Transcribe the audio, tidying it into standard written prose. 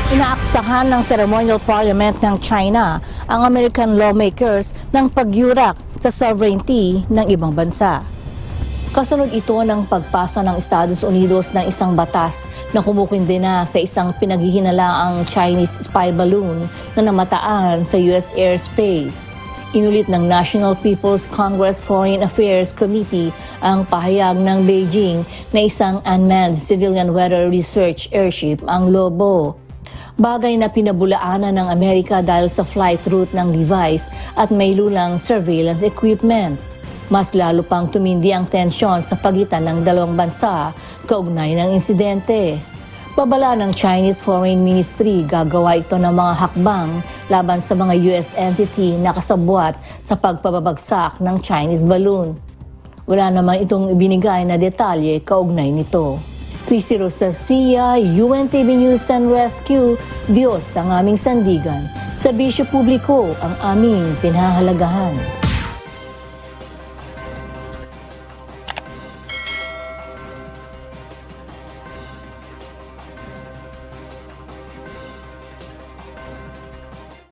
Inaaksahan ng ceremonial parliament ng China ang American lawmakers ng pagyurak sa sovereignty ng ibang bansa. Kasunod ito ng pagpasa ng Estados Unidos ng isang batas na kumukundena sa isang pinaghihinalaang Chinese spy balloon na namataan sa US airspace. Inulit ng National People's Congress Foreign Affairs Committee ang pahayag ng Beijing na isang unmanned civilian weather research airship ang Lobo. Bagay na pinabulaanan ng Amerika dahil sa flight route ng device at may lulang surveillance equipment. Mas lalo pang tumindi ang tensyon sa pagitan ng dalawang bansa kaugnay ng insidente. Babala ng Chinese Foreign Ministry, gagawa ito ng mga hakbang laban sa mga US entity na kasabwat sa pagpapabagsak ng Chinese balloon. Wala naman itong ibinigay na detalye kaugnay nito. Chrissy Rosacia, UNTV News and Rescue, Diyos ang aming sandigan. Serbisyo publiko ang aming pinahahalagahan.